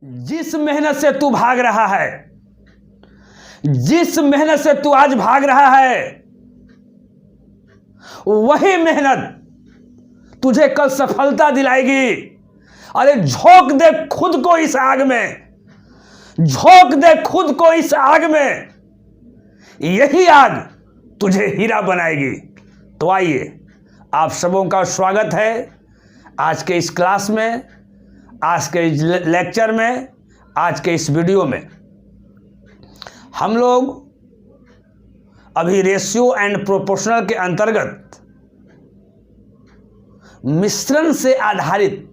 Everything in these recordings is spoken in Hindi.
जिस मेहनत से तू भाग रहा है, जिस मेहनत से तू आज भाग रहा है, वही मेहनत तुझे कल सफलता दिलाएगी। अरे झोंक दे खुद को इस आग में, झोंक दे खुद को इस आग में, यही आग तुझे हीरा बनाएगी। तो आइए, आप सबों का स्वागत है आज के इस क्लास में, आज के इस लेक्चर में, आज के इस वीडियो में। हम लोग अभी रेशियो एंड प्रोपोर्शनल के अंतर्गत मिश्रण से आधारित,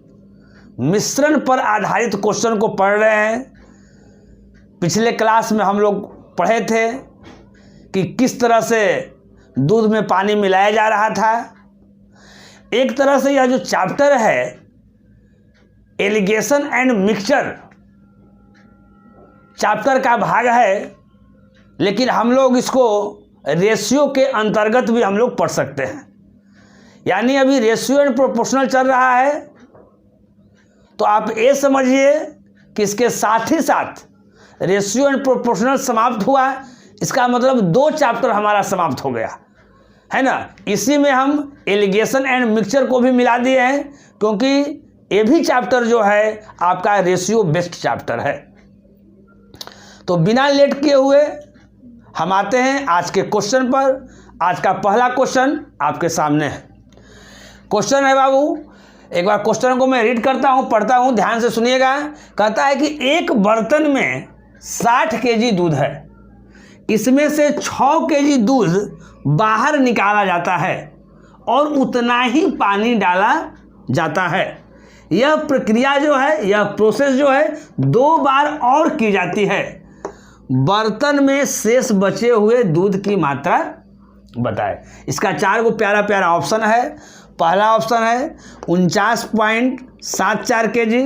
मिश्रण पर आधारित क्वेश्चन को पढ़ रहे हैं। पिछले क्लास में हम लोग पढ़े थे कि किस तरह से दूध में पानी मिलाया जा रहा था। एक तरह से यह जो चैप्टर है एलिगेशन एंड मिक्सचर चैप्टर का भाग है, लेकिन हम लोग इसको रेशियो के अंतर्गत भी हम लोग पढ़ सकते हैं। यानी अभी रेशियो एंड प्रोपोर्शनल चल रहा है, तो आप ये समझिए कि इसके साथ ही साथ रेशियो एंड प्रोपोर्शनल समाप्त हुआ, इसका मतलब 2 चैप्टर हमारा समाप्त हो गया है ना। इसी में हम एलिगेशन एंड मिक्सचर को भी मिला दिए हैं, क्योंकि ये भी चैप्टर जो है आपका रेशियो बेस्ड चैप्टर है। तो बिना लेट किए हुए हम आते हैं आज के क्वेश्चन पर। आज का पहला क्वेश्चन आपके सामने है। क्वेश्चन है बाबू, एक बार क्वेश्चन को मैं रीड करता हूं, पढ़ता हूं, ध्यान से सुनिएगा। कहता है कि एक बर्तन में 60 केजी दूध है, इसमें से 6 केजी दूध बाहर निकाला जाता है और उतना ही पानी डाला जाता है। यह प्रक्रिया जो है, यह प्रोसेस जो है 2 बार और की जाती है। बर्तन में शेष बचे हुए दूध की मात्रा बताएं। इसका 4 को प्यारा प्यारा ऑप्शन है। पहला ऑप्शन है 49.74 केजी,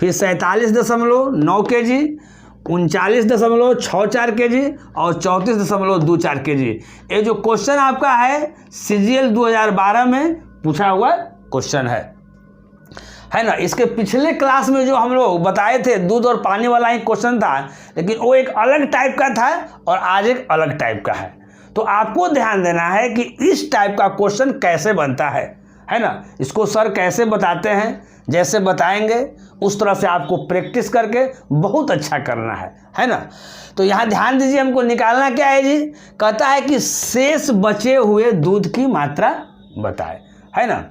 फिर 47.9 केजी, 39.64 केजी और 34.24 केजी। ये जो क्वेश्चन आपका है CGL 2012 में पूछा हुआ क्वेश्चन है ना। इसके पिछले क्लास में जो हम लोग बताए थे दूध और पानी वाला ही क्वेश्चन था, लेकिन वो एक अलग टाइप का था और आज एक अलग टाइप का है। तो आपको ध्यान देना है कि इस टाइप का क्वेश्चन कैसे बनता है ना। इसको सर कैसे बताते हैं, जैसे बताएंगे उस तरह से आपको प्रैक्टिस करके बहुत अच्छा करना है ना। तो यहाँ ध्यान दीजिए, हमको निकालना क्या है जी। कहता है कि शेष बचे हुए दूध की मात्रा बताए, है ना।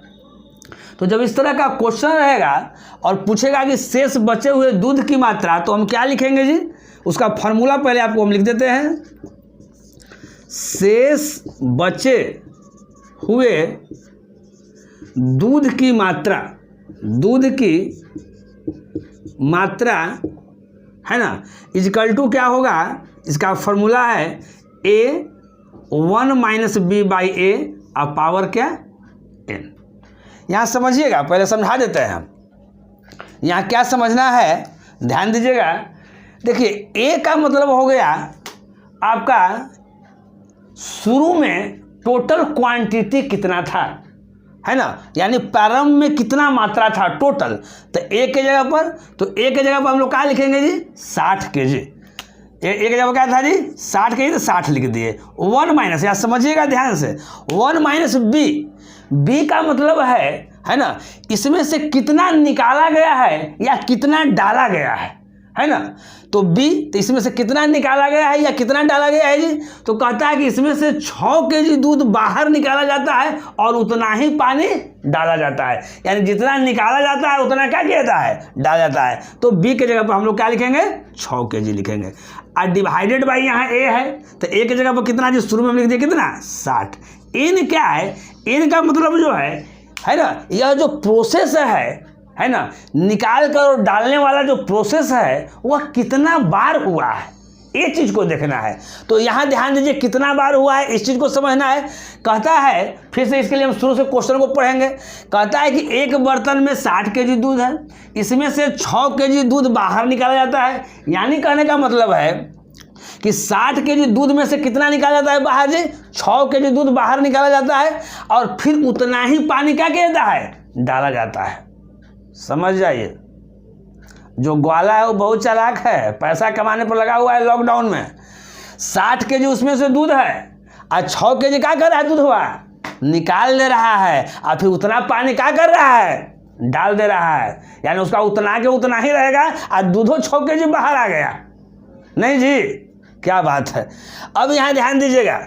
तो जब इस तरह का क्वेश्चन रहेगा और पूछेगा कि शेष बचे हुए दूध की मात्रा, तो हम क्या लिखेंगे जी। उसका फॉर्मूला पहले आपको हम लिख देते हैं। शेष बचे हुए दूध की मात्रा, दूध की मात्रा है ना, इक्वल टू क्या होगा। इसका फॉर्मूला है A1 - B/A अब पावर क्या n। यहाँ समझिएगा, पहले समझा देते हैं हम। यहाँ क्या समझना है, ध्यान दीजिएगा। देखिए A का मतलब हो गया आपका शुरू में टोटल क्वांटिटी कितना था, है ना, यानी प्रारंभ में कितना मात्रा था टोटल। तो A के जगह पर, तो A के जगह पर हम लोग क्या लिखेंगे जी 60 केजी। A के जगह पर क्या था जी 60 केजी, तो 60 लिख दिए। 1 माइनस, या समझिएगा ध्यान से, 1 - B। B का मतलब है ना, इसमें से कितना निकाला गया है या कितना डाला गया है ना। तो B, तो इसमें से कितना निकाला गया है या कितना डाला गया है जी। तो कहता है कि इसमें से 6 केजी दूध बाहर निकाला जाता है और उतना ही पानी डाला जाता है। यानी जितना निकाला जाता है उतना क्या किया जाता है, डाला जाता है। तो B के जगह पर हम लोग क्या लिखेंगे 6 केजी लिखेंगे। और डिवाइडेड बाई यहाँ A है, तो A के जगह पर कितना जी शुरू में हम लिख दिए कितना 60। N क्या है, N का मतलब जो है ना, यह जो प्रोसेस है ना, निकाल कर और डालने वाला जो प्रोसेस है वह कितना बार हुआ है, ये चीज को देखना है। तो यहाँ ध्यान दीजिए कितना बार हुआ है, इस चीज को समझना है। कहता है, फिर से इसके लिए हम शुरू से क्वेश्चन को पढ़ेंगे। कहता है कि एक बर्तन में 60 केजी दूध है, इसमें से 6 केजी दूध बाहर निकाला जाता है। यानी कहने का मतलब है कि 60 केजी दूध में से कितना निकाला जाता है बाहर जी, 6 केजी दूध बाहर निकाला जाता है और फिर उतना ही पानी क्या किया जाता है, डाला जाता है। समझ जाइए। जो ग्वाला है वो बहुत चालाक है, पैसा कमाने पर लगा हुआ है लॉकडाउन में। 60 kg उसमें से दूध है और 6 kg क्या कर रहा है, दूध हुआ निकाल दे रहा है और फिर उतना पानी क्या कर रहा है, डाल दे रहा है। यानी उसका उतना के उतना ही रहेगा और दूधो 6 kg बाहर आ गया। नहीं जी, क्या बात है। अब यहाँ ध्यान दीजिएगा,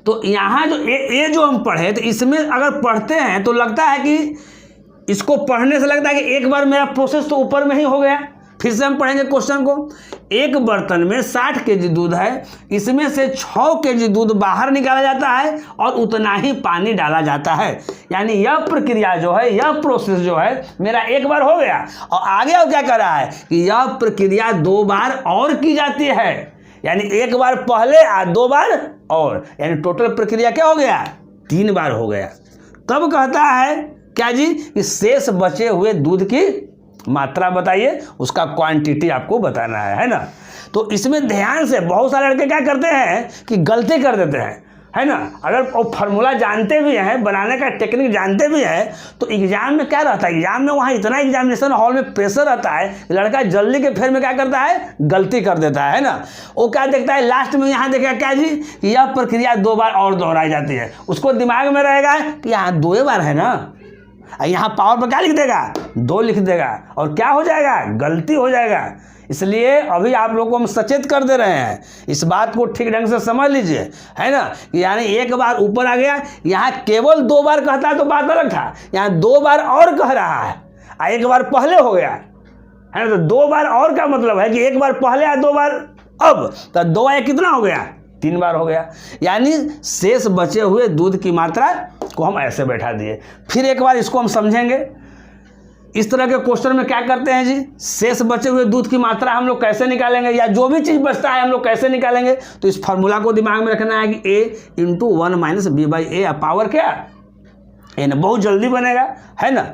तो यहाँ जो ये जो हम पढ़े, तो इसमें अगर पढ़ते हैं तो लगता है कि इसको पढ़ने से लगता है कि एक बार मेरा प्रोसेस तो ऊपर में ही हो गया। फिर से हम पढ़ेंगे क्वेश्चन को। एक बर्तन में 60 kg दूध है, इसमें से 6 kg दूध बाहर निकाला जाता है और उतना ही पानी डाला जाता है। यानी यह प्रक्रिया जो है, यह प्रोसेस जो है मेरा एक बार हो गया। और आगे और क्या कर रहा है कि यह प्रक्रिया 2 बार और की जाती है। यानी एक बार पहले और 2 बार और, यानी टोटल प्रक्रिया क्या हो गया, 3 बार हो गया। तब कहता है क्या जी कि शेष बचे हुए दूध की मात्रा बताइए, उसका क्वांटिटी आपको बताना है ना। तो इसमें ध्यान से, बहुत सारे लड़के क्या करते हैं कि गलती कर देते हैं, है ना। अगर वो फार्मूला जानते भी हैं, बनाने का टेक्निक जानते भी हैं, तो एग्जाम में क्या रहता है, एग्जाम में वहाँ इतना एग्जामिनेशन हॉल में प्रेशर रहता है, लड़का जल्दी के फेर में क्या करता है, गलती कर देता है ना। वो क्या देखता है लास्ट में, यहाँ देखेगा क्या जी कि यह प्रक्रिया 2 बार और दोहराई जाती है। उसको दिमाग में रहेगा कि यहाँ 2 बार है ना, यहाँ पावर पर क्या लिख देगा, 2 लिख देगा और क्या हो जाएगा, गलती हो जाएगा। इसलिए अभी आप लोगों को हम सचेत कर दे रहे हैं, इस बात को ठीक ढंग से समझ लीजिए, है ना। यानी एक बार ऊपर आ गया, यहाँ केवल 2 बार कहता है तो बात अलग था, यहाँ 2 बार और कह रहा है और एक बार पहले हो गया, है ना। तो 2 बार और का मतलब है कि एक बार पहले और 2 बार अब, तो 2 या कितना हो गया, 3 बार हो गया। यानी शेष बचे हुए दूध की मात्रा को हम ऐसे बैठा दिए। फिर एक बार इसको हम समझेंगे। इस तरह के क्वेश्चन में क्या करते हैं जी, शेष बचे हुए दूध की मात्रा हम लोग कैसे निकालेंगे, या जो भी चीज़ बचता है हम लोग कैसे निकालेंगे। तो इस फार्मूला को दिमाग में रखना है कि a इंटू 1 - b/a, पावर क्या n, बहुत जल्दी बनेगा, है ना।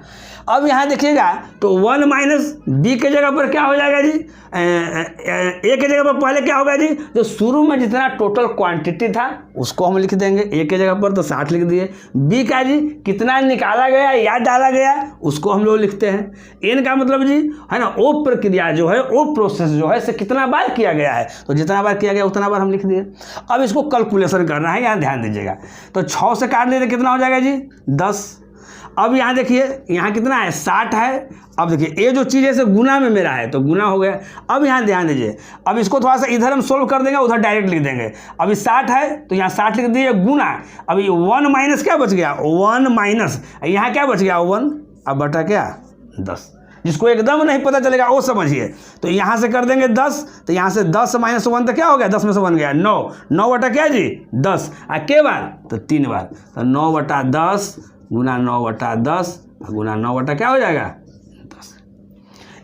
अब यहाँ देखिएगा तो 1 - b के जगह पर क्या हो जाएगा जी, a के जगह पर पहले क्या होगा जी, जो शुरू में जितना टोटल क्वांटिटी था उसको हम लिख देंगे a के जगह पर, तो 60 लिख दिए। b का जी कितना निकाला गया या डाला गया उसको हम लोग लिखते हैं। n का मतलब जी है ना, वो प्रक्रिया जो है, वो प्रोसेस जो है से कितना बार किया गया है, तो जितना बार किया गया उतना बार हम लिख दिए। अब इसको कैलकुलेशन करना है, यहाँ ध्यान दीजिएगा। तो 6 से काट देते कितना हो जाएगा जी, 10। अब यहाँ देखिए, यहाँ कितना है, 60 है। अब देखिए ये जो चीज़ है से गुना में मेरा है, तो गुना हो गया। अब यहाँ ध्यान दीजिए, अब इसको थोड़ा सा इधर हम सोल्व कर देंगे, उधर डायरेक्ट लिख देंगे। अभी 60 है तो यहाँ 60 लिख दिए गुना। अभी 1 माइनस क्या बच गया, 1 माइनस यहाँ क्या बच गया, 1, अब बटा क्या 10। जिसको एकदम नहीं पता चलेगा वो समझिए। तो यहाँ से कर देंगे 10, तो यहाँ से 10 - 1 तो क्या हो गया, 10 में से 1 गया 9। 9 बटा क्या जी 10, के बार तो 3 बार, तो 9 बटा 10 गुना 9 बटा 10 गुना 9 बटा क्या हो जाएगा 10।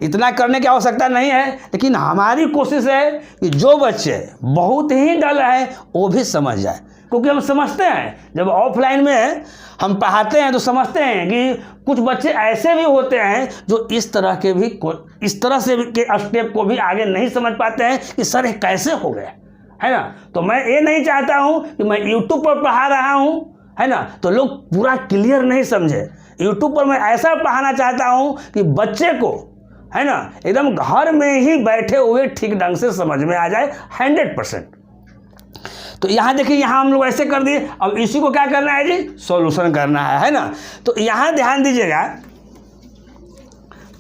इतना करने की आवश्यकता नहीं है, लेकिन हमारी कोशिश है कि जो बच्चे बहुत ही डल है वो भी समझ जाए। क्योंकि हम समझते हैं, जब ऑफलाइन में हम पढ़ाते हैं तो समझते हैं कि कुछ बच्चे ऐसे भी होते हैं जो इस तरह से के स्टेप को भी आगे नहीं समझ पाते हैं कि सर ये कैसे हो गया, है ना। तो मैं ये नहीं चाहता हूँ कि मैं यूट्यूब पर पढ़ा रहा हूँ, है ना, तो लोग पूरा क्लियर नहीं समझे। यूट्यूब पर मैं ऐसा पढ़ाना चाहता हूँ कि बच्चे को, है ना, एकदम घर में ही बैठे हुए ठीक ढंग से समझ में आ जाए 100%। तो यहाँ देखिए, यहाँ हम लोग ऐसे कर दिए। अब इसी को क्या करना है जी, सॉल्यूशन करना है ना। तो यहाँ ध्यान दीजिएगा,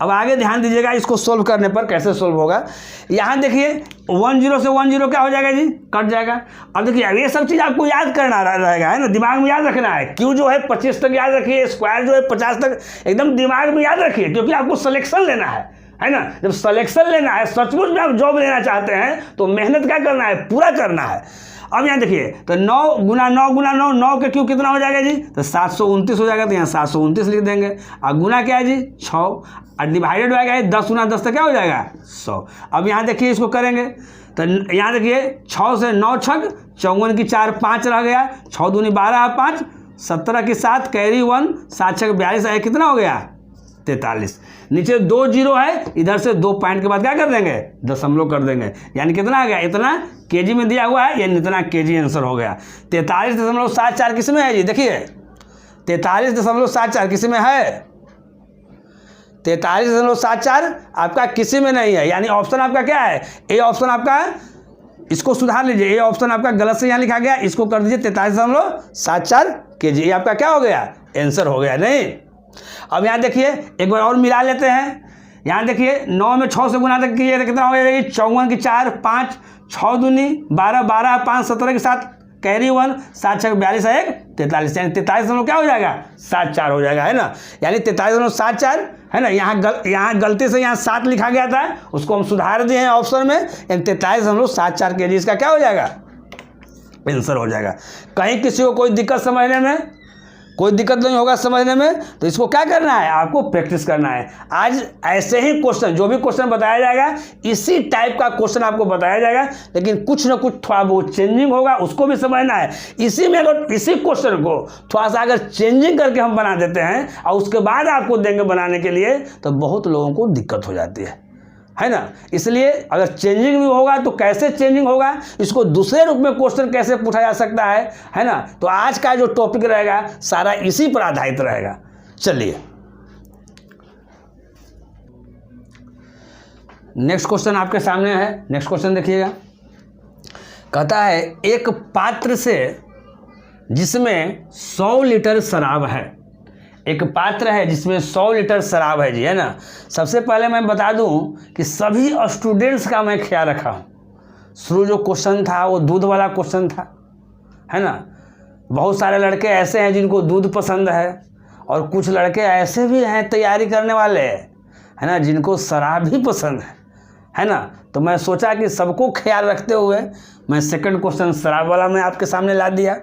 अब आगे ध्यान दीजिएगा इसको सोल्व करने पर कैसे सोल्व होगा। यहाँ देखिए 10 से 10 क्या हो जाएगा जी, कट जाएगा। अब देखिए अब ये सब चीज़ आपको याद करना रहेगा, है ना, दिमाग में याद रखना है। क्यू जो है 25 तक याद रखिए, स्क्वायर जो है 50 तक एकदम दिमाग में याद रखिए, क्योंकि आपको सिलेक्शन लेना है ना। जब सिलेक्शन लेना है, सचमुच में आप जॉब लेना चाहते हैं तो मेहनत क्या करना है, पूरा करना है। अब यहाँ देखिए, तो 9 गुना 9 गुना 9, 9 के क्यू कितना हो जाएगा जी, तो 729 हो जाएगा। तो यहाँ 729 लिख देंगे। और गुना क्या है जी 6, और डिवाइडेड हो जाएगा 10 गुना 10 तो क्या हो जाएगा 100। अब यहाँ देखिए इसको करेंगे, तो यहाँ देखिए 6 से 9 छक 54 की 4 5 रह गया, 6 दूनी 12 5 17 की 7 कैरी 1 7 6 42 आया, कितना हो गया 43। नीचे 2 0 है, इधर से 2 पॉइंट के बाद क्या कर देंगे, दशमलव कर देंगे। यानी कितना आ गया, इतना केजी में दिया हुआ है, यानी इतना केजी आंसर हो गया। 43.74 किस में है जी, देखिए 43.74 किस में है, 43.74 आपका किसी में नहीं है, यानी ऑप्शन आपका क्या है, ए ऑप्शन आपका, इसको सुधार लीजिए, ए ऑप्शन आपका गलत से यहाँ लिखा गया, इसको कर दीजिए 43.74 kg, ये आपका क्या हो गया, आंसर हो गया। नहीं, अब यहाँ देखिए एक बार और मिला लेते हैं। यहाँ देखिए 9 में 6 से गुना तक कीजिए तो कितना हो जाएगी, 54 की 4, 5, 6 दूनी 12, 12, 5, 17 के साथ कैरी 1, 7 6 42 1 43, यानी 43 क्या हो जाएगा, 74 हो जाएगा, है ना। यानी 43.74 है ना। यहाँ गलती से यहाँ 7 लिखा गया था, उसको हम सुधार दिए हैं ऑप्शन में, यानी 43.74 kg इसका क्या हो जाएगा, आंसर हो जाएगा। कहीं किसी को कोई दिक्कत समझने में, कोई दिक्कत नहीं होगा समझने में, तो इसको क्या करना है, आपको प्रैक्टिस करना है। आज ऐसे ही क्वेश्चन, जो भी क्वेश्चन बताया जाएगा इसी टाइप का क्वेश्चन आपको बताया जाएगा, लेकिन कुछ ना कुछ थोड़ा बहुत चेंजिंग होगा, उसको भी समझना है। इसी में अगर इसी क्वेश्चन को थोड़ा सा अगर चेंजिंग करके हम बना देते हैं और उसके बाद आपको देंगे बनाने के लिए, तो बहुत लोगों को दिक्कत हो जाती है ना। इसलिए अगर चेंजिंग भी होगा तो कैसे चेंजिंग होगा, इसको दूसरे रूप में क्वेश्चन कैसे पूछा जा सकता है ना। तो आज का जो टॉपिक रहेगा सारा इसी पर आधारित रहेगा। चलिए नेक्स्ट क्वेश्चन आपके सामने है। नेक्स्ट क्वेश्चन देखिएगा, कहता है एक पात्र से जिसमें 100 लीटर शराब है, एक पात्र है जिसमें 100 लीटर शराब है जी, है ना। सबसे पहले मैं बता दूं कि सभी स्टूडेंट्स का मैं ख्याल रखा हूं। शुरू जो क्वेश्चन था वो दूध वाला क्वेश्चन था, है ना। बहुत सारे लड़के ऐसे हैं जिनको दूध पसंद है, और कुछ लड़के ऐसे भी हैं तैयारी करने वाले, है ना, जिनको शराब भी पसंद है ना। तो मैं सोचा कि सबको ख्याल रखते हुए मैं सेकंड क्वेश्चन शराब वाला मैं आपके सामने ला दिया।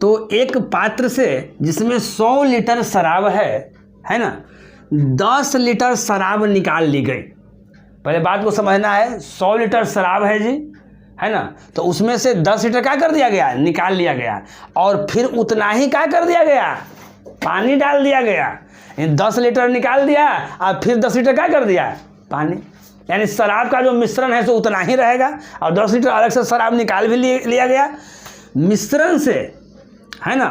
तो एक पात्र से जिसमें 100 लीटर शराब है ना, 10 लीटर शराब निकाल ली गई। पहले बात को समझना है, 100 लीटर शराब है जी, है ना, तो उसमें से 10 लीटर क्या कर दिया गया, निकाल लिया गया, और फिर उतना ही क्या कर दिया गया, पानी डाल दिया गया। 10 लीटर निकाल दिया और फिर 10 लीटर क्या कर दिया, पानी, यानी शराब का जो मिश्रण है सो उतना ही रहेगा, और 10 लीटर अलग से शराब निकाल भी लिया गया मिश्रण से, है ना।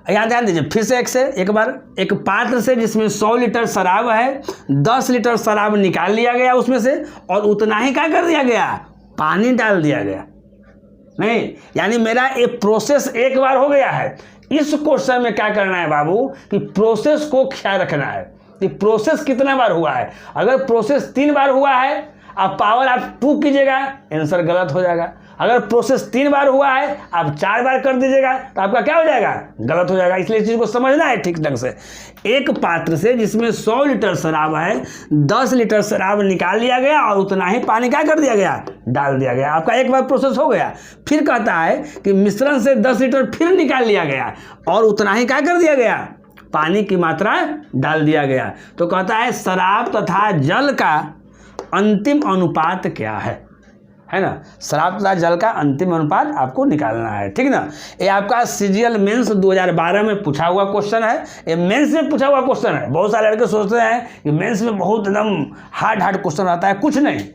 यहाँ ध्यान दीजिए फिर से एक बार, एक पात्र से जिसमें 100 लीटर शराब है, 10 लीटर शराब निकाल लिया गया उसमें से, और उतना ही क्या कर दिया गया, पानी डाल दिया गया। नहीं, यानी मेरा ये प्रोसेस एक बार हो गया है। इस क्वेश्चन में क्या करना है बाबू, कि प्रोसेस को ख्याल रखना है कि प्रोसेस कितना बार हुआ है। अगर प्रोसेस 3 बार हुआ है, आप पावर आप 2 कीजिएगा, आंसर गलत हो जाएगा। अगर प्रोसेस 3 बार हुआ है, आप 4 बार कर दीजिएगा तो आपका क्या हो जाएगा, गलत हो जाएगा। इसलिए इस चीज़ को समझना है ठीक ढंग से। एक पात्र से जिसमें 100 लीटर शराब है, 10 लीटर शराब निकाल लिया गया और उतना ही पानी क्या कर दिया गया, डाल दिया गया। आपका एक बार प्रोसेस हो गया। फिर कहता है कि मिश्रण से 10 लीटर फिर निकाल लिया गया और उतना ही क्या कर दिया गया, पानी की मात्रा डाल दिया गया। तो कहता है शराब तथा जल का अंतिम अनुपात क्या है ना। शराब तथा जल का अंतिम अनुपात आपको निकालना है, ठीक ना। ये आपका सीजीएल मेंस 2012 में पूछा हुआ क्वेश्चन है। ये मेंस में पूछा हुआ क्वेश्चन है। बहुत सारे लड़के सोचते हैं कि मेंस में बहुत एकदम हार्ड क्वेश्चन आता है, कुछ नहीं।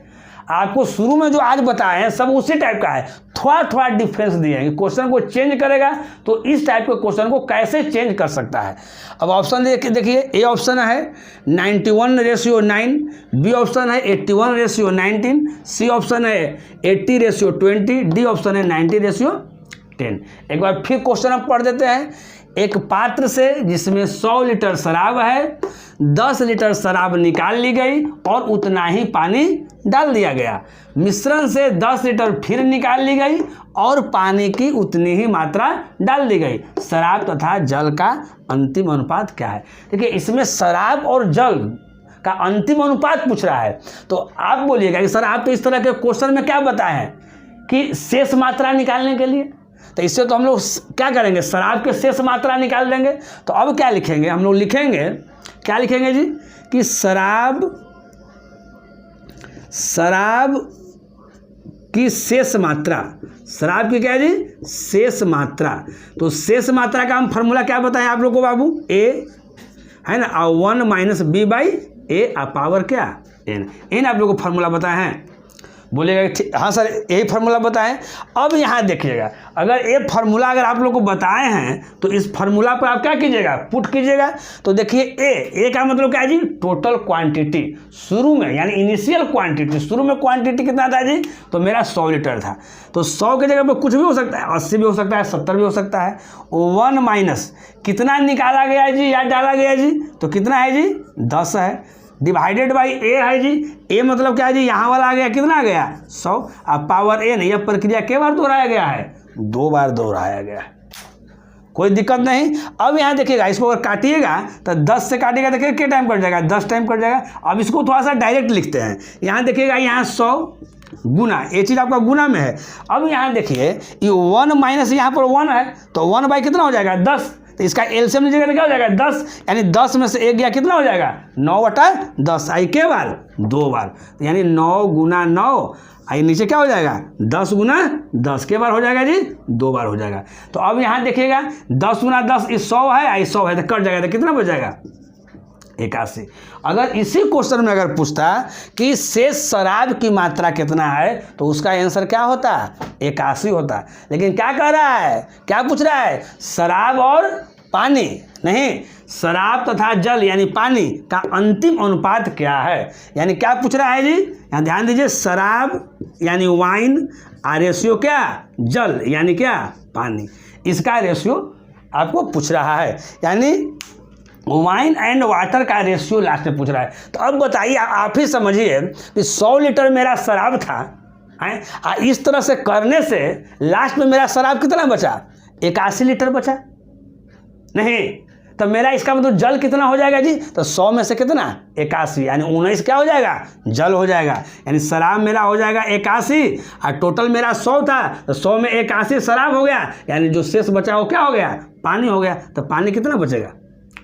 आपको शुरू में जो आज बताए हैं सब उसी टाइप का है, थोड़ा डिफरेंस दिए हैं। क्वेश्चन को चेंज करेगा तो इस टाइप के क्वेश्चन को कैसे चेंज कर सकता है। अब ऑप्शन देखिए, ए ऑप्शन है 91:9, बी ऑप्शन है 81:19, सी ऑप्शन है 80:20, डी ऑप्शन है 90:10। एक बार फिर क्वेश्चन हम पढ़ देते हैं। एक पात्र से जिसमें 100 लीटर शराब है, 10 लीटर शराब निकाल ली गई और उतना ही पानी डाल दिया गया। मिश्रण से 10 लीटर फिर निकाल ली गई और पानी की उतनी ही मात्रा डाल दी गई। शराब तथा जल का अंतिम अनुपात क्या है। देखिए इसमें शराब और जल का अंतिम अनुपात पूछ रहा है। तो आप बोलिएगा कि सर आप तो इस तरह के क्वेश्चन में क्या बताए हैं कि शेष मात्रा निकालने के लिए, तो इससे तो हम लोग क्या करेंगे, शराब के शेष मात्रा निकाल देंगे। तो अब क्या लिखेंगे, हम लोग लिखेंगे, क्या लिखेंगे जी, कि शराब की शेष मात्रा, शराब की क्या है जी, शेष मात्रा। तो शेष मात्रा का हम फॉर्मूला क्या बताएं आप लोग को बाबू, ए है ना, 1 - b/a पावर क्या, n आप लोग को फॉर्मूला बताए हैं। बोलिएगा हाँ सर यही फार्मूला बताएं। अब यहाँ देखिएगा, अगर ये फार्मूला अगर आप लोग को बताए हैं तो इस फार्मूला पर आप क्या कीजिएगा, पुट कीजिएगा। तो देखिए ए का मतलब क्या है जी, टोटल क्वांटिटी शुरू में, यानी इनिशियल क्वांटिटी, शुरू में क्वांटिटी कितना था जी, तो मेरा 100 लीटर था। तो 100 की जगह पर कुछ भी हो सकता है, 80 भी हो सकता है, 70 भी हो सकता है। 1 माइनस कितना निकाला गया जी या डाला गया जी, तो कितना है जी 10 है, डिवाइडेड बाई ए है जी। ए मतलब क्या है जी, यहाँ वाला आ गया, कितना आ गया 100। अब पावर एन, यह प्रक्रिया कितनी बार दोहराया गया है, 2 बार दोहराया गया है, कोई दिक्कत नहीं। अब यहाँ देखिएगा, इसको अगर काटिएगा तो 10 से काटिएगा, देखिए कितना टाइम कट जाएगा, 10 टाइम कट जाएगा। अब इसको थोड़ा सा डायरेक्ट लिखते हैं, यहाँ देखिएगा, यहाँ 100 गुना, ये चीज़ आपका गुना में है। अब यहाँ देखिए ये 1 माइनस यहाँ पर 1 है, तो 1 बाई कितना हो जाएगा 10, तो इसका एलसीएम लीजिएगा तो क्या हो जाएगा 10, यानी 10 में से 1 गया, कितना हो जाएगा 9/10। आई के बार 2 बार, यानी 9 गुना 9, आई नीचे क्या हो जाएगा 10 गुना 10 के बार हो जाएगा जी, 2 बार हो जाएगा। तो अब यहाँ देखिएगा 10 गुना 10 इस 100 है, आई 100 है, तो कट जाएगा, तो कितना बच जाएगा 81। अगर इसी क्वेश्चन में अगर पूछता कि शेष शराब की मात्रा कितना है, तो उसका आंसर क्या होता, 81 होता। लेकिन क्या कह रहा है, क्या पूछ रहा है, शराब और पानी नहीं, शराब तथा जल यानी पानी का अंतिम अनुपात क्या है, यानी क्या पूछ रहा है जी, यहाँ ध्यान दीजिए, शराब यानी वाइन, और रेशियो क्या, जल यानी क्या, पानी, इसका रेशियो आपको पूछ रहा है, यानी वाइन एंड वाटर का रेशियो लास्ट में पूछ रहा है। तो अब बताइए, आप ही समझिए कि 100 लीटर मेरा शराब था, है, इस तरह से करने से लास्ट में मेरा शराब कितना बचा, 81 लीटर बचा नहीं, तो मेरा इसका मतलब जल कितना हो जाएगा जी, तो 100 में से कितना 81, यानी 19 क्या हो जाएगा, जल हो जाएगा। यानी शराब मेरा हो जाएगा 81 और टोटल मेरा 100 था, तो 100 में 81 शराब हो गया, यानी जो शेष बचा वो क्या हो गया, पानी हो गया। तो पानी कितना बचेगा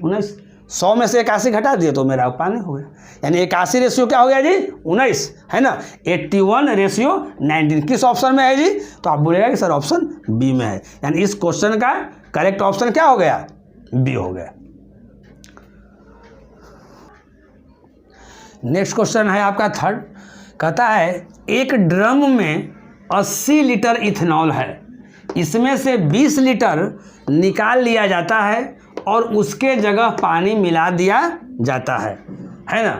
19, 100 में से 81 घटा दिए तो मेरा पानी हो गया, यानी 81 रेशियो क्या हो गया जी 19, है ना, 81:19। किस ऑप्शन में है जी, तो आप बोलेगा कि सर ऑप्शन बी में है, यानी इस क्वेश्चन का करेक्ट ऑप्शन क्या हो गया, बी हो गया। नेक्स्ट क्वेश्चन है आपका थर्ड, कहता है एक ड्रम में 80 लीटर इथेनॉल है, इसमें से 20 लीटर निकाल लिया जाता है और उसके जगह पानी मिला दिया जाता है ना,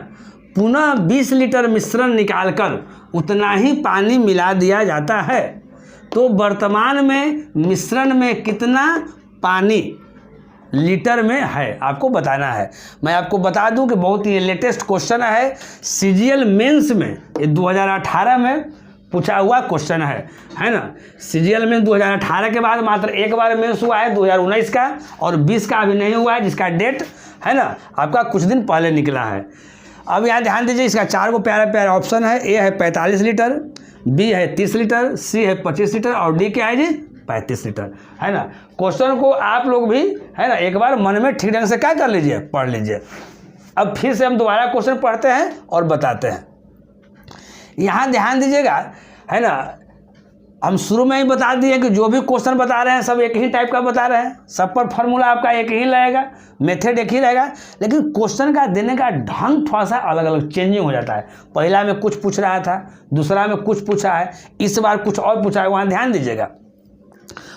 पुनः 20 लीटर मिश्रण निकालकर उतना ही पानी मिला दिया जाता है, तो वर्तमान में मिश्रण में कितना पानी लीटर में है, आपको बताना है। मैं आपको बता दूं कि बहुत ही लेटेस्ट क्वेश्चन है, सीजीएल मेंस में, ये 2018 में पूछा हुआ क्वेश्चन है ना। सीजीएल में 2018 के बाद मात्र एक बार मेंस हुआ है 2019 का, और 20 का अभी नहीं हुआ है, जिसका डेट है ना आपका कुछ दिन पहले निकला है। अब यहाँ ध्यान दीजिए, इसका 4 को प्यारा प्यारा ऑप्शन है, ए है 45 लीटर, बी है 30 लीटर, सी है 25 लीटर और डी क्या है जी 35 लीटर, है ना। क्वेश्चन को आप लोग भी है ना एक बार मन में ठीक ढंग से क्या कर लीजिए, पढ़ लीजिए। अब फिर से हम दोबारा क्वेश्चन पढ़ते हैं और बताते हैं। यहाँ ध्यान दीजिएगा, है ना, हम शुरू में ही बता दिए कि जो भी क्वेश्चन बता रहे हैं सब एक ही टाइप का बता रहे हैं, सब पर फॉर्मूला आपका एक ही रहेगा, मेथड एक ही रहेगा, लेकिन क्वेश्चन का देने का ढंग थोड़ा सा अलग अलग चेंजिंग हो जाता है। पहला में कुछ पूछ रहा था, दूसरा में कुछ पूछा है, इस बार कुछ और पूछा है, वहाँ ध्यान दीजिएगा।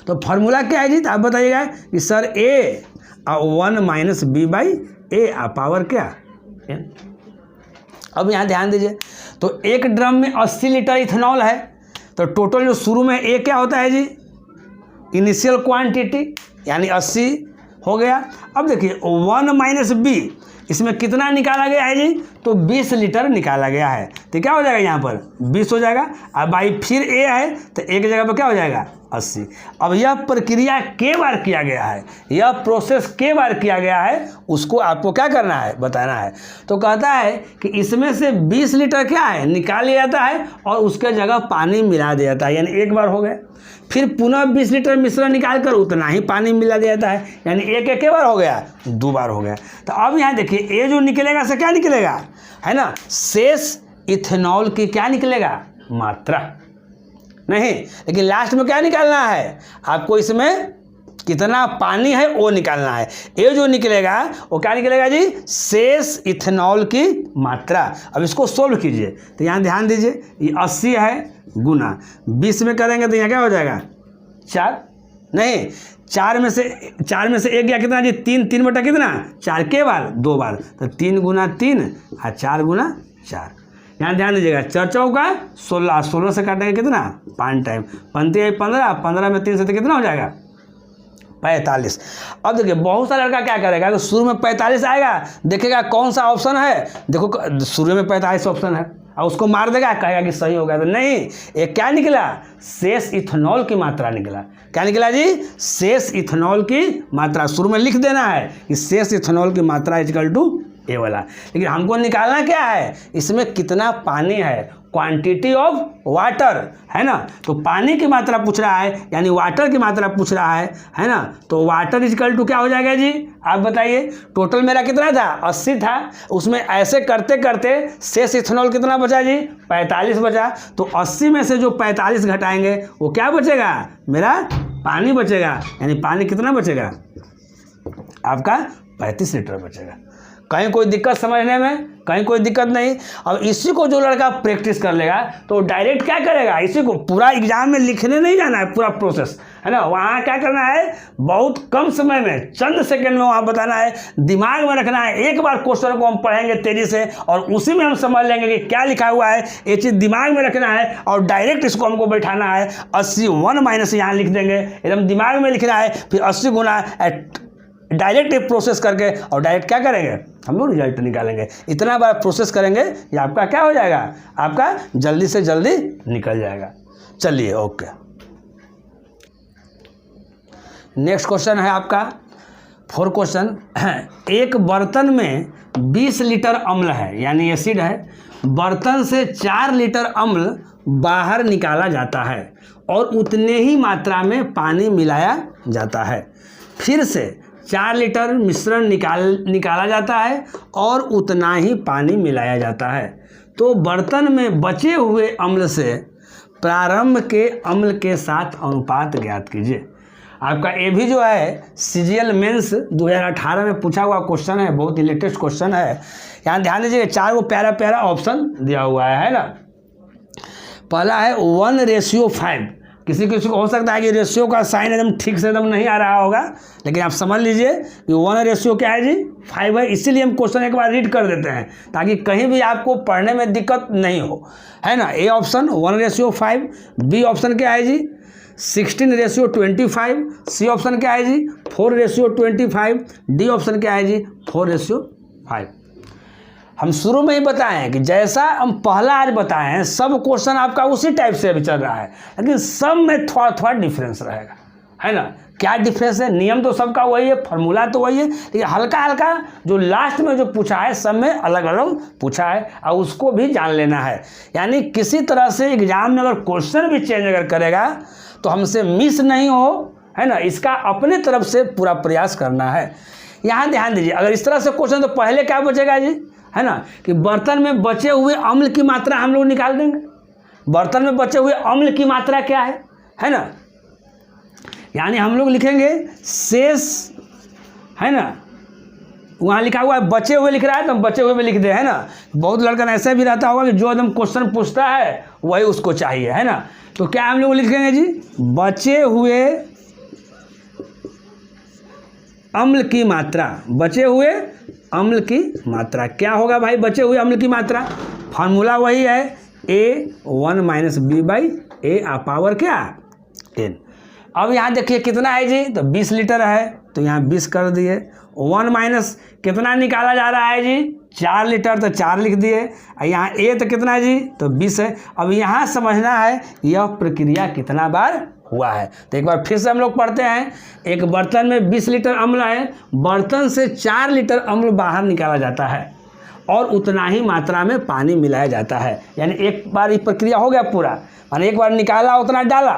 तो फार्मूला क्या है जी, तो आप बताइएगा कि सर ए 1 माइनस बी बाई ए पावर क्या एन। अब यहाँ ध्यान दीजिए, तो एक ड्रम में 80 लीटर इथेनॉल है, तो टोटल जो शुरू में ए क्या होता है जी, इनिशियल क्वांटिटी, यानी 80 हो गया। अब देखिए 1 माइनस बी, इसमें कितना निकाला गया है जी, तो 20 लीटर निकाला गया है, तो क्या हो जाएगा यहाँ पर 20 हो जाएगा। अब भाई फिर ए है, तो एक जगह पर क्या हो जाएगा 80। अब यह प्रक्रिया के बार किया गया है, यह प्रोसेस के बार किया गया है, उसको आपको क्या करना है, बताना है। तो कहता है कि इसमें से 20 लीटर क्या है निकाल लिया जाता है और उसके जगह पानी मिला दिया जाता है, यानी एक बार हो गया। फिर पुनः 20 लीटर मिश्रण निकाल कर उतना ही पानी मिला दिया जाता है, यानी एक बार हो गया, 2 बार हो गया। तो अब यहाँ देखिए ये जो निकलेगा से क्या निकलेगा, है ना, शेष इथेनॉल की क्या निकलेगा, मात्रा नहीं, लेकिन लास्ट में क्या निकालना है आपको, इसमें कितना पानी है वो निकालना है। ये जो निकलेगा वो क्या निकलेगा जी, शेष इथेनॉल की मात्रा। अब इसको सोल्व कीजिए तो यहाँ ध्यान दीजिए, ये 80 है गुना 20 में करेंगे तो यहाँ क्या हो जाएगा 4, नहीं 4 में से 1 गया कितना जी 3, 3 बटा कितना 4 के बार 2 बार, तो 3 गुना 3 और 4 गुना 4। यहाँ ध्यान दीजिएगा 4 चौका 16, 16 से काटेंगे कितना 5 टाइम, 15, 15 में 3 से तो कितना हो जाएगा 45। अब देखिए बहुत सारा लड़का क्या करेगा तो शुरू में 45 आएगा, देखेगा कौन सा ऑप्शन है, देखो शुरू में 45 ऑप्शन है और उसको मार देगा, कहेगा कि सही होगा, तो नहीं, ये क्या निकला शेष इथेनॉल की मात्रा निकला। क्या निकला जी, शेष इथेनॉल की मात्रा। शुरू में लिख देना है कि शेष इथेनॉल की मात्रा इक्वल टू ए वाला, लेकिन हमको निकालना क्या है, इसमें कितना पानी है, क्वांटिटी ऑफ वाटर, है ना। तो पानी की मात्रा पूछ रहा है, यानी वाटर की मात्रा पूछ रहा है ना। तो वाटर इक्वल टू क्या हो जाएगा जी, आप बताइए। टोटल मेरा कितना था 80 था, उसमें ऐसे करते करते शेष इथेनॉल कितना बचा जी 45 बचा। तो 80 में से जो 45 घटाएंगे वो क्या बचेगा, मेरा पानी बचेगा, यानी पानी कितना बचेगा आपका 35 लीटर बचेगा। कहीं कोई दिक्कत समझने में, कहीं कोई दिक्कत नहीं। अब इसी को जो लड़का प्रैक्टिस कर लेगा तो डायरेक्ट क्या करेगा, इसी को पूरा एग्जाम में लिखने नहीं जाना है, पूरा प्रोसेस है ना। वहाँ क्या करना है, बहुत कम समय में चंद सेकंड में वहाँ बताना है, दिमाग में रखना है। एक बार क्वेश्चन को हम पढ़ेंगे तेजी से और उसी में हम समझ लेंगे कि क्या लिखा हुआ है, ये चीज़ दिमाग में रखना है और डायरेक्ट इसको हमको बैठाना है। 80 1 माइनस यहाँ लिख देंगे, एकदम दिमाग में लिखना है, फिर 80 गुना डायरेक्ट एक प्रोसेस करके और डायरेक्ट क्या करेंगे हम लोग रिजल्ट निकालेंगे। इतना बार प्रोसेस करेंगे ये आपका क्या हो जाएगा, आपका जल्दी से जल्दी निकल जाएगा। चलिए ओके, नेक्स्ट क्वेश्चन है आपका 4 क्वेश्चन। एक बर्तन में 20 लीटर अम्ल है, यानी एसिड है। बर्तन से 4 लीटर अम्ल बाहर निकाला जाता है और उतने ही मात्रा में पानी मिलाया जाता है। फिर से 4 लीटर मिश्रण निकाला जाता है और उतना ही पानी मिलाया जाता है। तो बर्तन में बचे हुए अम्ल से प्रारंभ के अम्ल के साथ अनुपात ज्ञात कीजिए। आपका ये भी जो है CGL मेंस 2018 में पूछा हुआ क्वेश्चन है, बहुत ही लेटेस्ट क्वेश्चन है। यहाँ ध्यान दीजिए 4 प्यारा प्यारा ऑप्शन दिया हुआ है ना। पहला है 1:5। किसी किसी को हो सकता है कि रेशियो का साइन एकदम ठीक से एकदम नहीं आ रहा होगा, लेकिन आप समझ लीजिए कि 1 क्या है जी 5 है। इसीलिए हम क्वेश्चन एक बार रीड कर देते हैं ताकि कहीं भी आपको पढ़ने में दिक्कत नहीं हो, है ना। A option 1:5। बी ऑप्शन क्या है जी 16:25। सी ऑप्शन क्या है जी 4:25। डी ऑप्शन क्या है जी 4:5। हम शुरू में ही बताए हैं कि जैसा हम पहला आज बताए हैं सब क्वेश्चन आपका उसी टाइप से अभी चल रहा है, लेकिन सब में थोड़ा थोड़ा डिफरेंस रहेगा, है ना। क्या डिफरेंस है, नियम तो सबका वही है, फार्मूला तो वही है, लेकिन हल्का हल्का जो लास्ट में जो पूछा है सब में अलग अलग पूछा है और उसको भी जान लेना है। यानी किसी तरह से एग्जाम में अगर क्वेश्चन भी चेंज अगर करेगा तो हमसे मिस नहीं हो, है ना। इसका अपने तरफ से पूरा प्रयास करना है। यहाँ ध्यान दीजिए, अगर इस तरह से क्वेश्चन तो पहले क्या बचेगा जी, है ना, कि बर्तन में बचे हुए अम्ल की मात्रा हम लोग निकाल देंगे। बर्तन में बचे हुए अम्ल की मात्रा क्या है ना। यानी हम लोग लिखेंगे शेष, है ना, वहाँ लिखा हुआ है बचे हुए लिख रहा है तो हम बचे हुए में लिख दे, है ना। बहुत लड़का ऐसा भी रहता होगा कि जो एकदम क्वेश्चन पूछता है वही उसको चाहिए, है ना। तो क्या हम लोग लिखेंगे जी बचे हुए अम्ल की मात्रा। बचे हुए अम्ल की मात्रा क्या होगा भाई, बचे हुए अम्ल की मात्रा फार्मूला वही है A1 - B/A क्या N। अब यहाँ देखिए कितना है जी, तो 20 लीटर है तो यहाँ 20 कर दिए। 1 माइनस कितना निकाला जा रहा है जी 4 लीटर तो 4 लिख दिए। यहाँ A तो कितना है जी, तो 20 है। अब यहाँ समझना है यह प्रक्रिया कितना बार हुआ है। तो एक बार फिर से हम लोग पढ़ते हैं। एक बर्तन में 20 लीटर अम्ल है, बर्तन से 4 लीटर अम्ल बाहर निकाला जाता है और उतना ही मात्रा में पानी मिलाया जाता है। यानी एक बार ये प्रक्रिया हो गया पूरा, माने एक बार निकाला उतना डाला,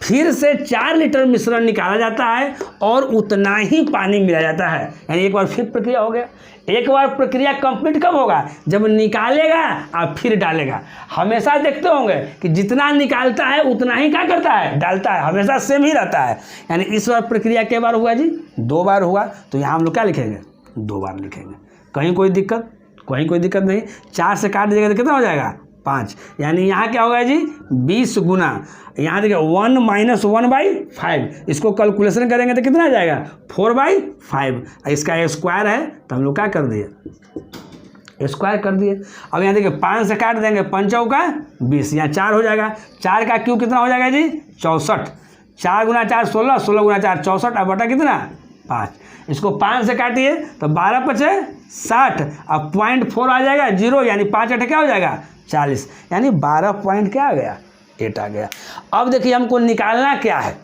फिर से 4 लीटर मिश्रण निकाला जाता है और उतना ही पानी मिलाया जाता है। यानी एक बार फिर प्रक्रिया हो गया। एक बार प्रक्रिया कंप्लीट कब होगा? जब निकालेगा और फिर डालेगा। हमेशा देखते होंगे कि जितना निकालता है उतना ही क्या करता है? डालता है, हमेशा सेम ही रहता है। यानी इस बार प्रक्रिया कै बार हुआ जी? 2 बार हुआ। तो यहाँ हम लोग क्या लिखेंगे? 2 बार लिखेंगे। कहीं कोई दिक्कत? कहीं कोई दिक्कत नहीं। 4 से काट दीजिएगा तो कितना हो जाएगा? 5। यानी यहाँ क्या होगा जी? 20 गुना, यहाँ देखिए 1 - 1/5। इसको कैलकुलेशन करेंगे तो कितना आ जाएगा? 4/5। इसका स्क्वायर है तो हम लोग क्या कर दिए? स्क्वायर कर दिए। अब यहाँ देखिए 5 से काट देंगे, 5 चौका 20, यहाँ 4 हो जाएगा। 4 का क्यूब कितना हो जाएगा जी? 64। 4 गुना 4 16, 16 गुना 4 64, अब बटा कितना? 5। इसको 5 से काटिए तो 12 × 5 = 60। अब 0.4 आ जाएगा 0, यानी 5 × 8 क्या हो जाएगा? 40। यानी 12 पॉइंट क्या आ गया? 8 आ गया। अब देखिए हमको निकालना क्या है?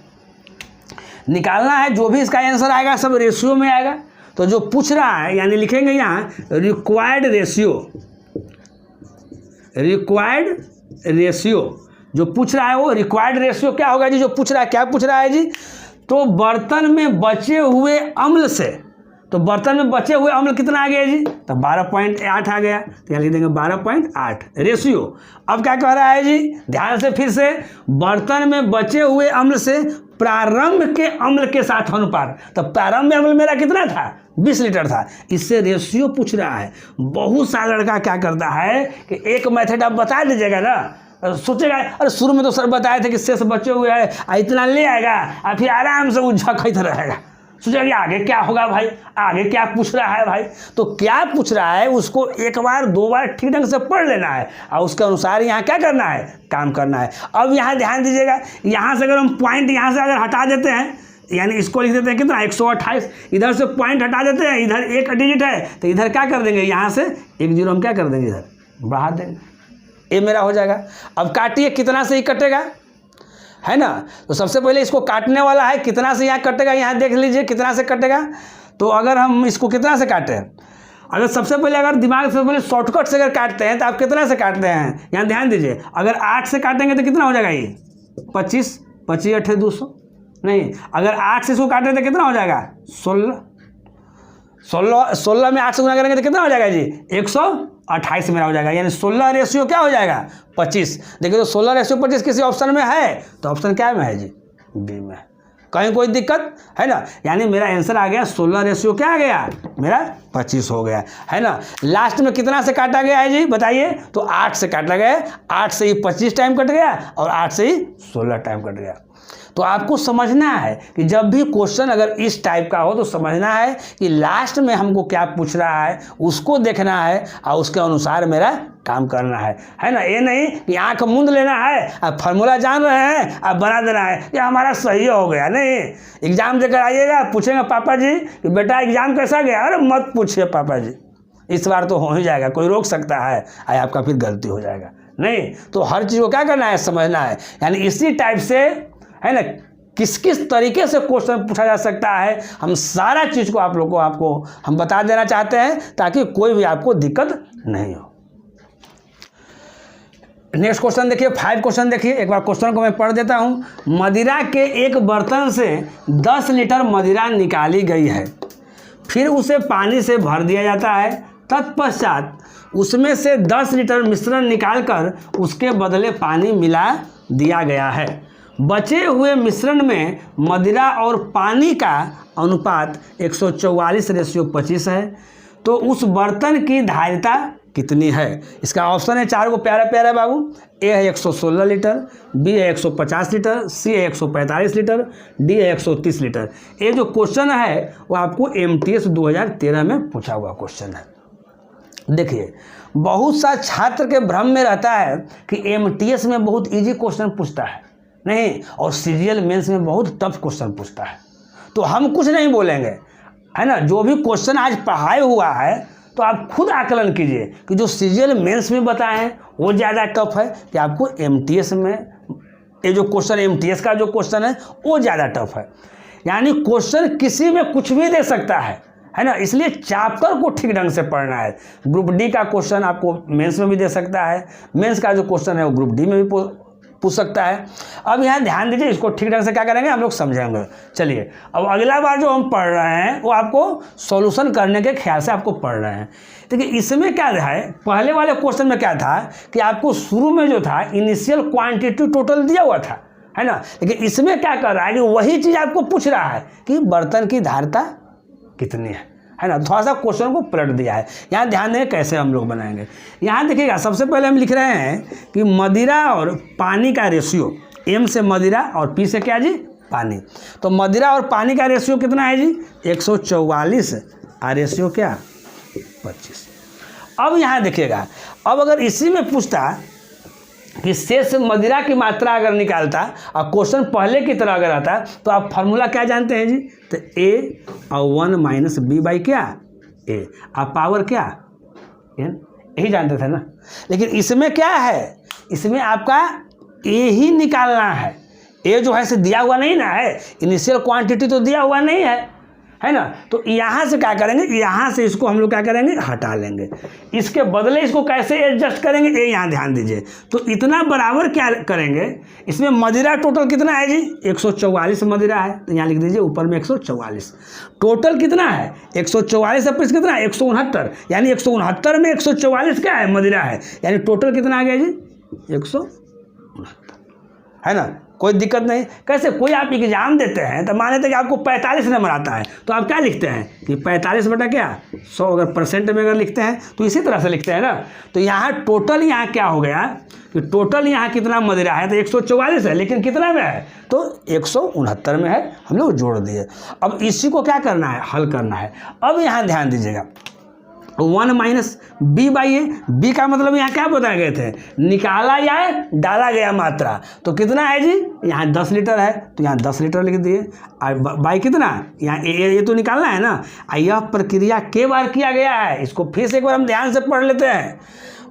निकालना है जो भी इसका आंसर आएगा सब रेशियो में आएगा। तो जो पूछ रहा है यानी लिखेंगे यहाँ रिक्वायर्ड रेशियो। रिक्वायर्ड रेशियो जो पूछ रहा है वो रिक्वायर्ड रेशियो क्या होगा जी? जो पूछ रहा है क्या पूछ रहा है जी? तो बर्तन में बचे हुए अम्ल से, तो बर्तन में बचे हुए अम्ल कितना आ गया जी? तो 12.8 आ गया। तो यहाँ लिख देंगे 12.8 रेशियो। अब क्या कह रहा है जी? ध्यान से फिर से, बर्तन में बचे हुए अम्ल से प्रारंभ के अम्ल के साथ अनुपात। तो प्रारंभ में अम्ल मेरा कितना था? 20 लीटर था। इससे रेशियो पूछ रहा है। बहुत सारा लड़का क्या करता है कि एक मेथड आप बता दीजिएगा ना, सोचेगा अरे शुरू में तो सर बताए थे कि शेष बचे हुए है, इतना ले आएगा और फिर आराम से उझकत रहेगा। सोचेगा कि आगे क्या होगा भाई, आगे क्या पूछ रहा है भाई। तो क्या पूछ रहा है उसको एक बार 2 बार ठीक ढंग से पढ़ लेना है और उसके अनुसार यहाँ क्या करना है? काम करना है। अब यहाँ ध्यान दीजिएगा, यहाँ से अगर हम पॉइंट यहाँ से अगर हटा देते हैं, यानी इसको लिख देते हैं कितना? 128। इधर से पॉइंट हटा देते हैं, इधर एक डिजिट है तो इधर क्या कर देंगे? यहाँ से 1 0 हम क्या कर देंगे? इधर बढ़ा देंगे। ये मेरा हो जाएगा। अब काटिए, कितना से ही कटेगा है ना? तो सबसे पहले इसको काटने वाला है, कितना से यहाँ कटेगा यहाँ देख लीजिए कितना से कटेगा। तो अगर हम इसको कितना से काटें, अगर सबसे पहले अगर दिमाग से पहले शॉर्टकट से अगर काटते हैं तो आप कितना से काटते हैं? यहाँ ध्यान दीजिए, अगर 8 से काटेंगे तो कितना हो जाएगा? ये 25, 25 8 200 नहीं, अगर 8 से इसको काटेंगे तो कितना हो जाएगा? 16। 16 में 8 से गुना करेंगे तो कितना हो जाएगा जी? 128 मेरा हो जाएगा। यानी 16 रेशियो क्या हो जाएगा? 25। देखिए तो 16 रेशियो 25 किसी ऑप्शन में है, तो ऑप्शन क्या में है जी? बी में। कहीं कोई दिक्कत है ना? यानी मेरा आंसर आ गया 16 रेशियो क्या आ गया? मेरा 25 हो गया है ना। लास्ट में कितना से काटा गया है जी बताइए? तो 8 से काटा गया। 8 से ही 25 टाइम कट गया और 8 से ही 16 टाइम कट गया। तो आपको समझना है कि जब भी क्वेश्चन अगर इस टाइप का हो तो समझना है कि लास्ट में हमको क्या पूछ रहा है, उसको देखना है और उसके अनुसार मेरा काम करना है ना। ये नहीं कि आंख मूंद लेना है, अब फार्मूला जान रहे हैं अब बना देना है, ये हमारा सही हो गया। नहीं, एग्जाम देकर आइएगा, पूछेंगे पापा जी कि बेटा एग्जाम कैसा गया? अरे मत पूछिए पापा जी, इस बार तो हो ही जाएगा, कोई रोक सकता है, आपका फिर गलती हो जाएगा। नहीं, तो हर चीज़ को क्या करना है? समझना है। यानी इसी टाइप से है ना, किस किस तरीके से क्वेश्चन पूछा जा सकता है, हम सारा चीज़ को आपको हम बता देना चाहते हैं ताकि कोई भी आपको दिक्कत नहीं हो। नेक्स्ट क्वेश्चन देखिए, 5 क्वेश्चन देखिए। एक बार क्वेश्चन को मैं पढ़ देता हूँ। मदिरा के एक बर्तन से 10 लीटर मदिरा निकाली गई है, फिर उसे पानी से भर दिया जाता है। तत्पश्चात उसमें से 10 लीटर मिश्रण निकालकर उसके बदले पानी मिला दिया गया है। बचे हुए मिश्रण में मदिरा और पानी का अनुपात 144:25 है। तो उस बर्तन की धारिता कितनी है? इसका ऑप्शन है 4 को प्यारा प्यारा बाबू। ए है 116 लीटर, बी है 150 लीटर, सी है 145 लीटर, डी है 130 लीटर। ये जो क्वेश्चन है वो आपको MTS 2013 में पूछा हुआ क्वेश्चन है। देखिए, बहुत सा छात्र के भ्रम में रहता है कि MTS में बहुत इजी क्वेश्चन पूछता है, नहीं, और CGL मेंस में बहुत टफ क्वेश्चन पूछता है। तो हम कुछ नहीं बोलेंगे, है ना। जो भी क्वेश्चन आज पढ़ाए हुआ है तो आप खुद आकलन कीजिए कि जो CGL मेंस में बताए हैं वो ज़्यादा टफ है कि आपको MTS में ये जो क्वेश्चन MTS का जो क्वेश्चन है वो ज़्यादा टफ है। यानी क्वेश्चन किसी में कुछ भी दे सकता है ना। इसलिए चैप्टर को ठीक ढंग से पढ़ना है। ग्रुप डी का क्वेश्चन आपको मेंस में भी दे सकता है, मेंस का जो क्वेश्चन है वो ग्रुप डी में भी पूछ सकता है। अब यहाँ ध्यान दीजिए, इसको ठीक ढंग से क्या करेंगे हम लोग समझेंगे। चलिए अब अगला बार जो हम पढ़ रहे हैं वो आपको सॉल्यूशन करने के ख्याल से आपको पढ़ रहे हैं। देखिए इसमें क्या है, पहले वाले क्वेश्चन में क्या था कि आपको शुरू में जो था इनिशियल क्वांटिटी टोटल दिया हुआ था, है ना। लेकिन इसमें क्या कर रहा है कि वही चीज़ आपको पूछ रहा है कि बर्तन की धारिता कितनी है ना। थोड़ा सा क्वेश्चन को पलट दिया है। यहाँ ध्यान दें कैसे हम लोग बनाएंगे। यहाँ देखिएगा, सबसे पहले हम लिख रहे हैं कि मदिरा और पानी का रेशियो, एम से मदिरा और पी से क्या जी, पानी। तो मदिरा और पानी का रेशियो कितना है जी, 144 और रेशियो क्या, 25। अब यहाँ देखिएगा, अब अगर इसी में पूछता कि शेष मदिरा की मात्रा अगर निकालता और क्वेश्चन पहले की तरह अगर आता तो आप फार्मूला क्या जानते हैं जी, तो ए और 1 माइनस बी बाई क्या, ए, आप पावर क्या, एन, यही जानते थे ना। लेकिन इसमें क्या है, इसमें आपका ए ही निकालना है। ए जो है से दिया हुआ नहीं ना है, इनिशियल क्वांटिटी तो दिया हुआ नहीं है ना। तो यहाँ से क्या करेंगे, यहाँ से इसको हम लोग क्या करेंगे, हटा लेंगे। इसके बदले इसको कैसे एडजस्ट करेंगे, ये यहाँ ध्यान दीजिए। तो इतना बराबर क्या करेंगे, इसमें मदिरा टोटल कितना है जी, 144 मदिरा है, तो यहाँ लिख दीजिए ऊपर में 144। टोटल कितना है 144 से प्लस कितना है 169, यानी 169 में 144 क्या है, मदिरा है, यानी टोटल कितना आ गया जी 169, है ना। कोई दिक्कत नहीं। कैसे, कोई आप एग्जाम देते हैं तो मान लेते हैं कि आपको 45 नंबर आता है, तो आप क्या लिखते हैं कि 45 बटा क्या 100, अगर परसेंट में अगर लिखते हैं तो इसी तरह से लिखते हैं ना। तो यहाँ टोटल यहाँ क्या हो गया कि टोटल यहाँ कितना मदिरा है, तो 144 है, लेकिन कितना में है, तो 169 में है, हम लोग जोड़ दिए। अब इसी को क्या करना है, हल करना है। अब यहाँ ध्यान दीजिएगा, 1 माइनस बी बाई ए, बी का मतलब यहाँ क्या बताए गए थे, निकाला या डाला गया मात्रा। तो कितना है जी, यहाँ 10 लीटर है, तो यहाँ 10 लीटर लिख दिए। और बाई कितना, यहाँ ये तो निकालना है ना। यह प्रक्रिया के बार किया गया है, इसको फिर से एक बार हम ध्यान से पढ़ लेते हैं।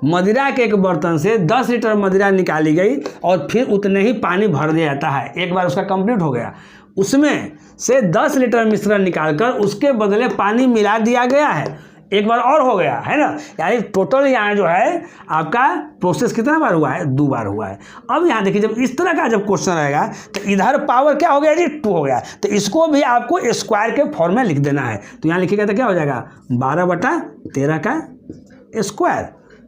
मदिरा के एक बर्तन से 10 लीटर मदिरा निकाली गई और फिर उतने ही पानी भर दिया जाता है। एक बार उसका कंप्लीट हो गया, उसमें से 10 लीटर मिश्रण निकालकर उसके बदले पानी मिला दिया गया है। एक बार और हो गया है ना, यानी टोटल यहाँ जो है आपका प्रोसेस कितना बार हुआ है, 2 बार हुआ है। अब यहाँ देखिए, जब इस तरह का जब क्वेश्चन रहेगा तो इधर पावर क्या हो गया जी, 2 हो गया, तो इसको भी आपको स्क्वायर के फॉर्म में लिख देना है। तो यहाँ लिखिएगा तो क्या हो जाएगा 12/13 का स्क्वायर,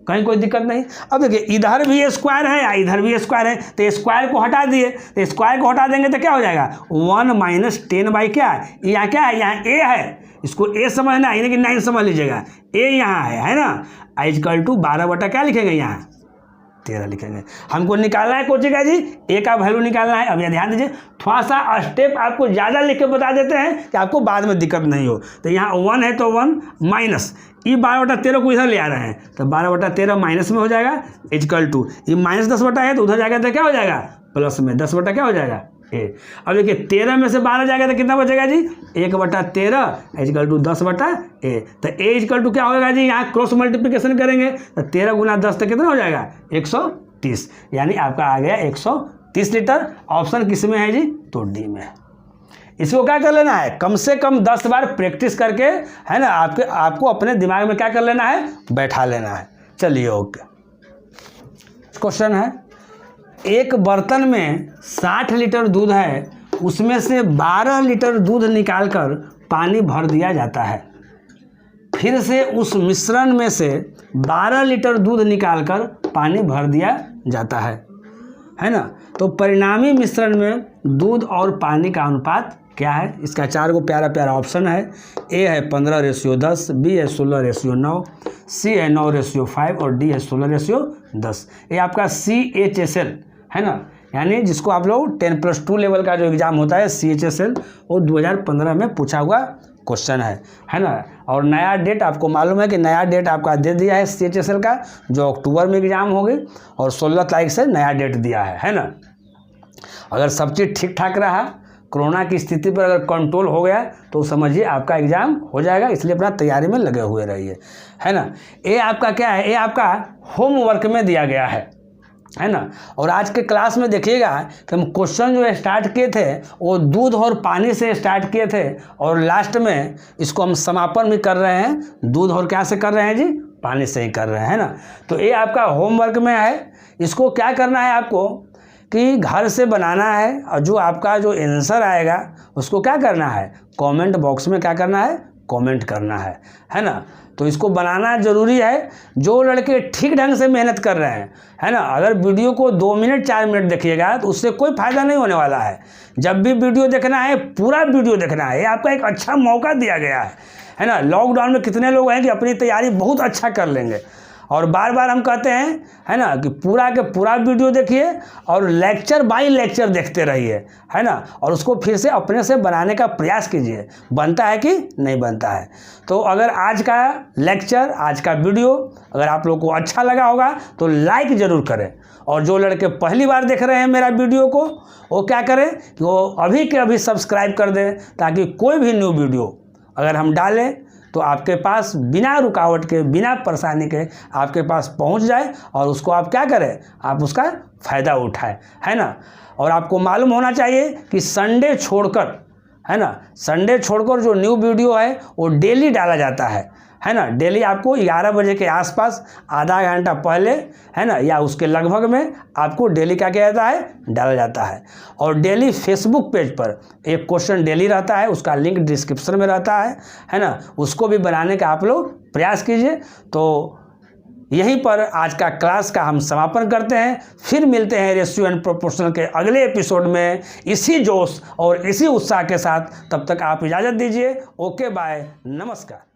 कहीं कोई दिक्कत नहीं। अब देखिए इधर भी स्क्वायर है या इधर भी स्क्वायर है, तो स्क्वायर को हटा दिए, तो स्क्वायर को हटा देंगे तो क्या हो जाएगा 1 माइनस 10 बाई क्या, यहाँ क्या है, यहाँ ए है, इसको ए समझना है, यानी कि 9 समझ लीजिएगा, ए यहाँ है ना। इक्वल टू 12 बटा क्या लिखेंगे, यहाँ 13 लिखेंगे। हमको निकालना है कोची का जी, ए का वैल्यू निकालना है। अब ये ध्यान दीजिए, थोड़ा सा स्टेप आपको ज़्यादा लिख के बता देते हैं कि आपको बाद में दिक्कत नहीं हो। तो यहाँ 1 है तो 1 माइनस ये 12/13 को इधर ले आ रहे हैं, तो 12/13 माइनस में हो जाएगा, इक्वल टू ये माइनस 10 बटा है तो उधर जाएगा तो क्या हो जाएगा प्लस में 10 बटा क्या हो जाएगा ए। अब देखिए 13 में से 12 जाएगा तो कितना बचेगा जी 1/13 इक्वल टू 10 बटा ए। तो ए इक्वल टू क्या होगा जी, यहाँ क्रॉस मल्टीप्लिकेशन करेंगे तो 13 गुना 10 तो कितना हो जाएगा 130, यानी आपका आ गया 130 लीटर। ऑप्शन किस में है जी, तो डी में है। इसको क्या कर लेना है, कम से कम 10 बार प्रैक्टिस करके, है ना, आपको अपने दिमाग में क्या कर लेना है, बैठा लेना है। चलिए ओके, क्वेश्चन है, एक बर्तन में 60 लीटर दूध है, उसमें से 12 लीटर दूध निकालकर पानी भर दिया जाता है। फिर से उस मिश्रण में से 12 लीटर दूध निकालकर पानी भर दिया जाता है ना। तो परिणामी मिश्रण में दूध और पानी का अनुपात क्या है। इसका 4 को प्यारा प्यारा ऑप्शन है। ए है 15:10, बी है 16:9, सी है 9:5 और डी है 16:10। ये आपका CHSL है ना, यानी जिसको आप लोग 10+2 लेवल का जो एग्ज़ाम होता है CHSL, वो 2015 में पूछा हुआ क्वेश्चन है ना। और नया डेट आपको मालूम है कि नया डेट आपका दे दिया है CHSL का, जो अक्टूबर में एग्ज़ाम होगी, और 16 तारीख से नया डेट दिया है ना। अगर सब चीज़ ठीक ठाक रहा, कोरोना की स्थिति पर अगर कंट्रोल हो गया, तो समझिए आपका एग्ज़ाम हो जाएगा। इसलिए अपना तैयारी में लगे हुए रहिए, है ना। ये आपका क्या है, ये आपका होमवर्क में दिया गया है ना। और आज के क्लास में देखिएगा कि हम क्वेश्चन जो स्टार्ट किए थे वो दूध और पानी से स्टार्ट किए थे, और लास्ट में इसको हम समापन भी कर रहे हैं दूध और क्या से कर रहे हैं जी, पानी से ही कर रहे हैं ना। तो ये आपका होमवर्क में है। इसको क्या करना है आपको कि घर से बनाना है और जो आपका जो आंसर आएगा उसको क्या करना है, कमेंट बॉक्स में क्या करना है, कमेंट करना है ना। तो इसको बनाना ज़रूरी है। जो लड़के ठीक ढंग से मेहनत कर रहे हैं, है ना, अगर वीडियो को 2 मिनट 4 मिनट देखिएगा तो उससे कोई फ़ायदा नहीं होने वाला है। जब भी वीडियो देखना है पूरा वीडियो देखना है। ये आपका एक अच्छा मौका दिया गया है ना। लॉकडाउन में कितने लोग हैं कि अपनी तैयारी बहुत अच्छा कर लेंगे, और बार बार हम कहते हैं, है ना, कि पूरा के पूरा वीडियो देखिए और लेक्चर बाय लेक्चर देखते रहिए, है ना, और उसको फिर से अपने से बनाने का प्रयास कीजिए। बनता है कि नहीं बनता है। तो अगर आज का लेक्चर, आज का वीडियो अगर आप लोग को अच्छा लगा होगा तो लाइक ज़रूर करें, और जो लड़के पहली बार देख रहे हैं मेरा वीडियो को वो क्या करें कि वो अभी के अभी सब्सक्राइब कर दें, ताकि कोई भी न्यू वीडियो अगर हम डालें तो आपके पास बिना रुकावट के, बिना परेशानी के आपके पास पहुंच जाए, और उसको आप क्या करें, आप उसका फ़ायदा उठाएं, है ना। और आपको मालूम होना चाहिए कि संडे छोड़कर, है ना, संडे छोड़कर जो न्यू वीडियो है वो डेली डाला जाता है ना। डेली आपको 11 बजे के आसपास आधा घंटा पहले, है ना, या उसके लगभग में आपको डेली क्या किया जाता है, डाला जाता है। और डेली फेसबुक पेज पर एक क्वेश्चन डेली रहता है, उसका लिंक डिस्क्रिप्शन में रहता है ना। उसको भी बनाने का आप लोग प्रयास कीजिए। तो यहीं पर आज का क्लास का हम समापन करते हैं। फिर मिलते हैं रेशियो एंड प्रोपोर्शनल के अगले एपिसोड में इसी जोश और इसी उत्साह के साथ। तब तक आप इजाज़त दीजिए। ओके बाय, नमस्कार।